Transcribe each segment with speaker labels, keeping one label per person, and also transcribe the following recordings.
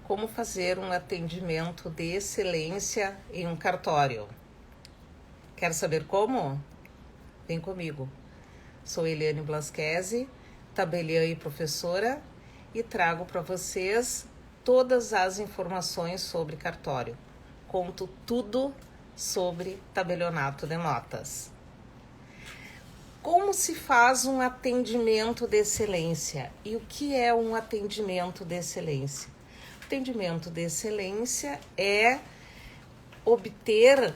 Speaker 1: Como fazer um atendimento de excelência em um cartório? Quer saber como? Vem comigo. Sou Eliane Blasquezi, tabeliã e professora, e trago para vocês todas as informações sobre cartório. Conto tudo sobre tabelionato de notas. Como se faz um atendimento de excelência? E o que é um atendimento de excelência? Atendimento de excelência é obter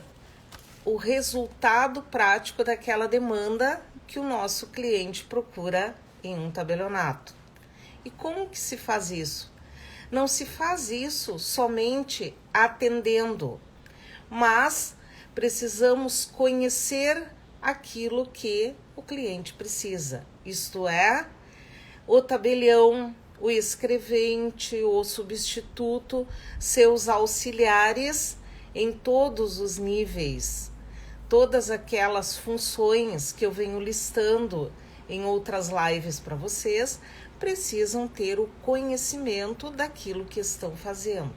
Speaker 1: o resultado prático daquela demanda que o nosso cliente procura em um tabelionato. E como que se faz isso? Não se faz isso somente atendendo, mas precisamos conhecer aquilo que o cliente precisa, isto é, o tabelião, o escrevente, o substituto, seus auxiliares em todos os níveis, todas aquelas funções que eu venho listando em outras lives para vocês, precisam ter o conhecimento daquilo que estão fazendo.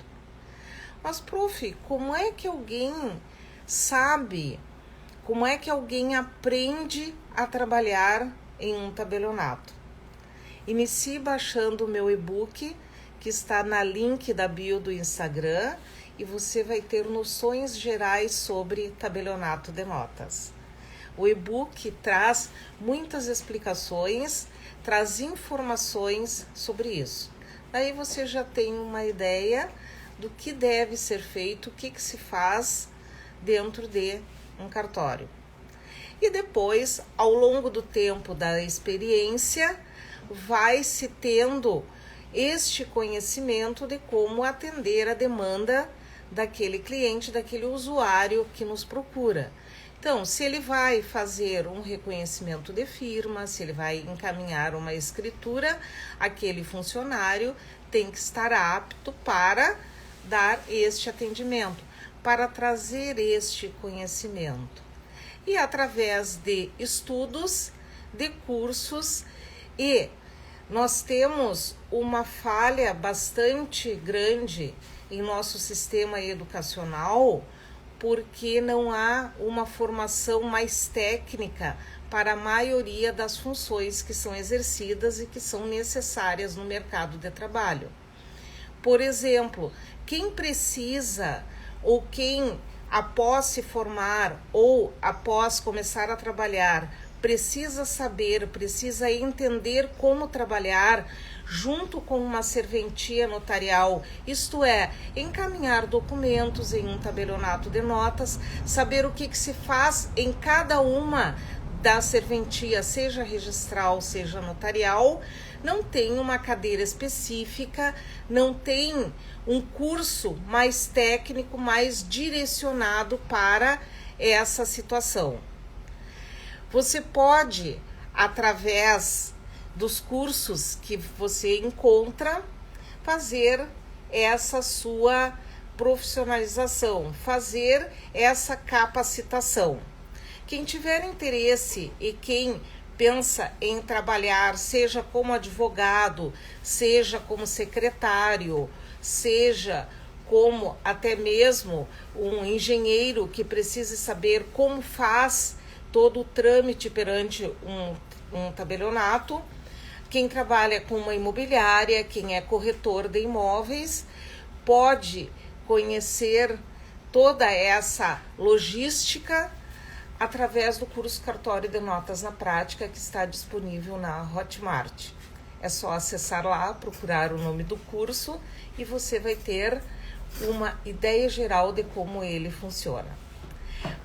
Speaker 1: Mas, prof, como é que alguém sabe, como é que alguém aprende a trabalhar em um tabelionato? Inicie baixando o meu e-book, que está na link da bio do Instagram, e você vai ter noções gerais sobre tabelionato de notas. O e-book traz muitas explicações, traz informações sobre isso. Daí você já tem uma ideia do que deve ser feito, o que se faz dentro de um cartório. E depois, ao longo do tempo da experiência, vai se tendo este conhecimento de como atender a demanda daquele cliente, daquele usuário que nos procura. Então, se ele vai fazer um reconhecimento de firma, se ele vai encaminhar uma escritura, aquele funcionário tem que estar apto para dar este atendimento, para trazer este conhecimento. E através de estudos, de cursos, e nós temos uma falha bastante grande em nosso sistema educacional, porque não há uma formação mais técnica para a maioria das funções que são exercidas e que são necessárias no mercado de trabalho. Por exemplo, quem precisa ou quem após se formar ou após começar a trabalhar precisa saber, precisa entender como trabalhar junto com uma serventia notarial, isto é, encaminhar documentos em um tabelionato de notas, saber o que se faz em cada uma da serventia, seja registral, seja notarial, não tem uma cadeira específica, não tem um curso mais técnico, mais direcionado para essa situação. Você pode, através dos cursos que você encontra, fazer essa sua profissionalização, fazer essa capacitação. Quem tiver interesse e quem pensa em trabalhar, seja como advogado, seja como secretário, seja como até mesmo um engenheiro que precise saber como faz todo o trâmite perante um tabelionato, quem trabalha com uma imobiliária, quem é corretor de imóveis, pode conhecer toda essa logística através do curso Cartório de Notas na Prática, que está disponível na Hotmart. É só acessar lá, procurar o nome do curso e você vai ter uma ideia geral de como ele funciona.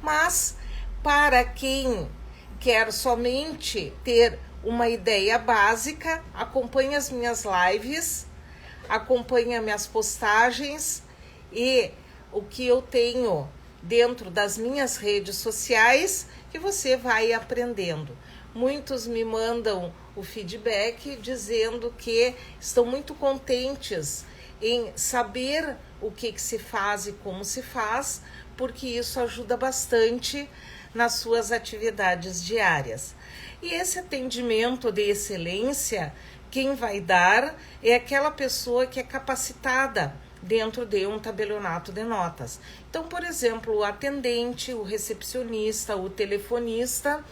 Speaker 1: Mas, para quem quer somente ter uma ideia básica, acompanhe as minhas lives, acompanhe minhas postagens e o que eu tenho dentro das minhas redes sociais, que você vai aprendendo. Muitos me mandam o feedback dizendo que estão muito contentes em saber o que se faz e como se faz, porque isso ajuda bastante nas suas atividades diárias. E esse atendimento de excelência, quem vai dar é aquela pessoa que é capacitada dentro de um tabelionato de notas. Então, por exemplo, o atendente, o recepcionista, o telefonista,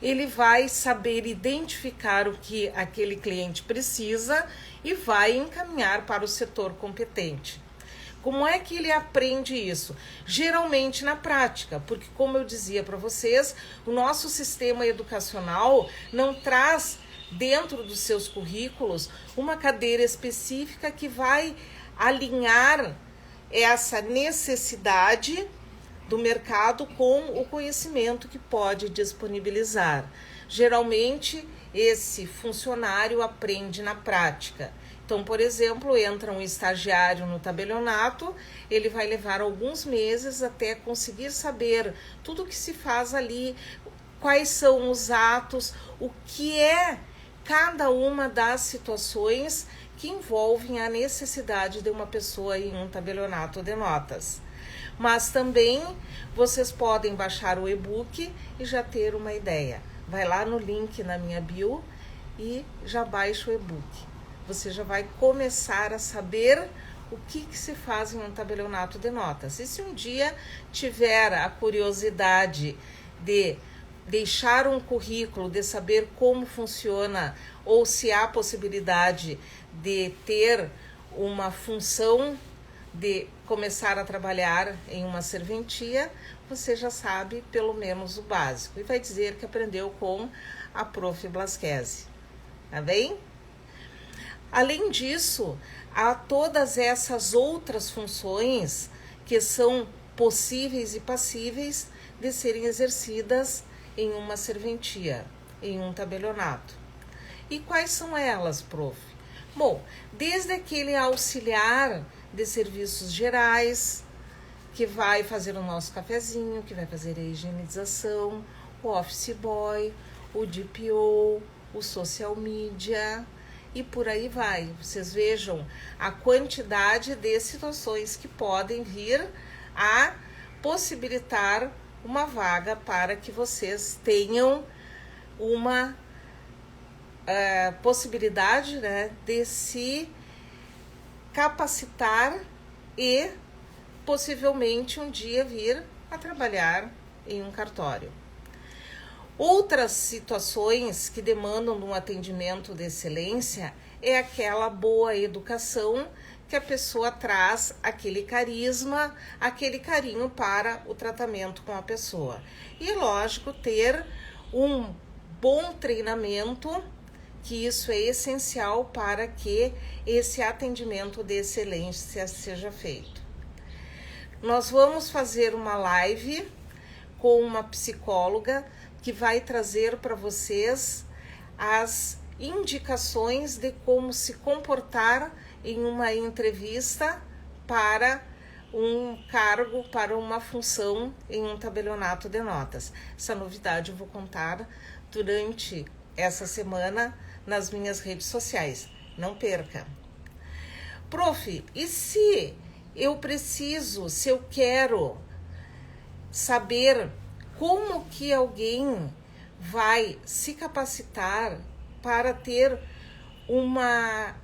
Speaker 1: ele vai saber identificar o que aquele cliente precisa e vai encaminhar para o setor competente. Como é que ele aprende isso? Geralmente na prática, porque como eu dizia para vocês, o nosso sistema educacional não traz dentro dos seus currículos uma cadeira específica que vai alinhar essa necessidade do mercado com o conhecimento que pode disponibilizar. Geralmente, esse funcionário aprende na prática. Então, por exemplo, entra um estagiário no tabelionato, ele vai levar alguns meses até conseguir saber tudo o que se faz ali, quais são os atos, o que é cada uma das situações que envolvem a necessidade de uma pessoa em um tabelionato de notas. Mas também vocês podem baixar o e-book e já ter uma ideia. Vai lá no link na minha bio e já baixa o e-book. Você já vai começar a saber o que se faz em um tabelionato de notas. E se um dia tiver a curiosidade de deixar um currículo, de saber como funciona ou se há possibilidade de ter uma função de começar a trabalhar em uma serventia, você já sabe pelo menos o básico e vai dizer que aprendeu com a Prof. Blasquese, tá bem? Além disso, há todas essas outras funções que são possíveis e passíveis de serem exercidas em uma serventia, em um tabelionato. E quais são elas, prof? Bom, desde aquele auxiliar de serviços gerais, que vai fazer o nosso cafezinho, que vai fazer a higienização, o office boy, o DPO, o social media e por aí vai. Vocês vejam a quantidade de situações que podem vir a possibilitar uma vaga para que vocês tenham uma possibilidade, né, de se capacitar e possivelmente um dia vir a trabalhar em um cartório. Outras situações que demandam de um atendimento de excelência é aquela boa educação que a pessoa traz aquele carisma, aquele carinho para o tratamento com a pessoa. E, lógico, ter um bom treinamento, que isso é essencial para que esse atendimento de excelência seja feito. Nós vamos fazer uma live com uma psicóloga que vai trazer para vocês as indicações de como se comportar em uma entrevista para um cargo, para uma função em um tabelionato de notas. Essa novidade eu vou contar durante essa semana nas minhas redes sociais. Não perca. Prof, e se eu preciso, se eu quero saber como que alguém vai se capacitar para ter uma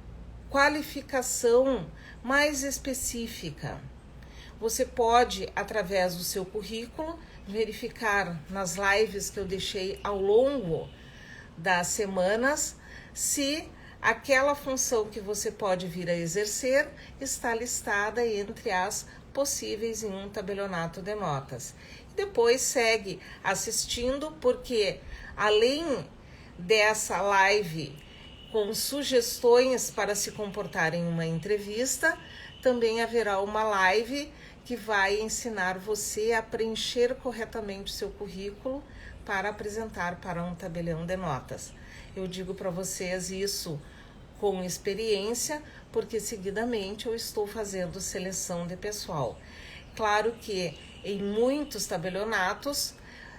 Speaker 1: qualificação mais específica? Você pode, através do seu currículo, verificar nas lives que eu deixei ao longo das semanas se aquela função que você pode vir a exercer está listada entre as possíveis em um tabelionato de notas. E depois segue assistindo, porque além dessa live com sugestões para se comportar em uma entrevista, também haverá uma live que vai ensinar você a preencher corretamente o seu currículo para apresentar para um tabelião de notas. Eu digo para vocês isso com experiência, porque seguidamente eu estou fazendo seleção de pessoal. Claro que em muitos tabelionatos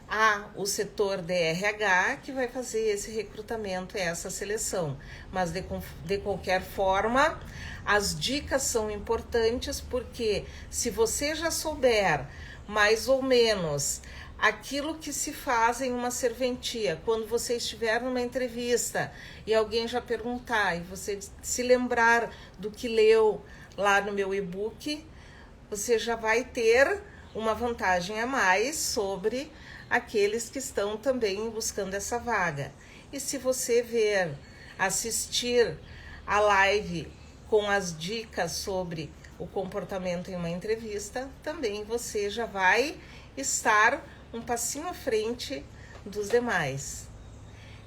Speaker 1: há o setor de RH que vai fazer esse recrutamento, essa seleção, mas de qualquer forma as dicas são importantes, porque se você já souber mais ou menos aquilo que se faz em uma serventia, quando você estiver numa entrevista e alguém já perguntar e você se lembrar do que leu lá no meu e-book, você já vai ter uma vantagem a mais sobre aqueles que estão também buscando essa vaga. E se você assistir a live com as dicas sobre o comportamento em uma entrevista, também você já vai estar um passinho à frente dos demais.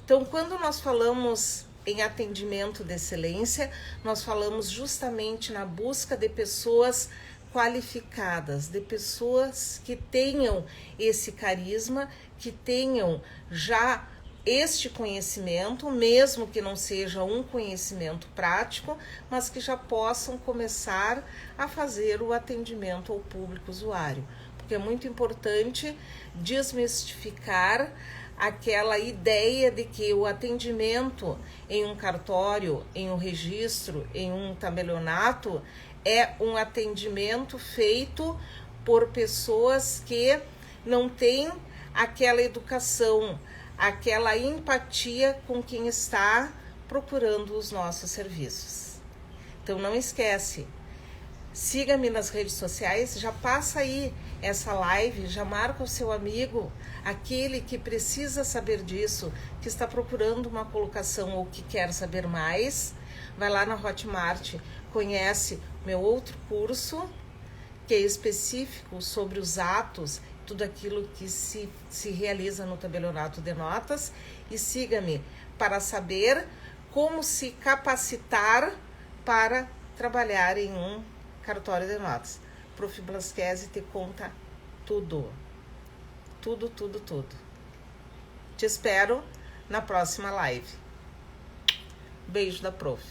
Speaker 1: Então, quando nós falamos em atendimento de excelência, nós falamos justamente na busca de pessoas qualificadas, de pessoas que tenham esse carisma, que tenham já este conhecimento, mesmo que não seja um conhecimento prático, mas que já possam começar a fazer o atendimento ao público usuário. Porque é muito importante desmistificar aquela ideia de que o atendimento em um cartório, em um registro, em um tabelionato, é um atendimento feito por pessoas que não têm aquela educação, aquela empatia com quem está procurando os nossos serviços. Então não esquece, siga-me nas redes sociais, já passa aí essa live, já marca o seu amigo, aquele que precisa saber disso, que está procurando uma colocação ou que quer saber mais, vai lá na Hotmart, conhece meu outro curso, que é específico sobre os atos, tudo aquilo que se realiza no tabelionato de notas, e siga-me para saber como se capacitar para trabalhar em um cartório de notas. Prof. Blasquezi te conta tudo. Tudo, tudo, tudo. Te espero na próxima live. Beijo da Prof.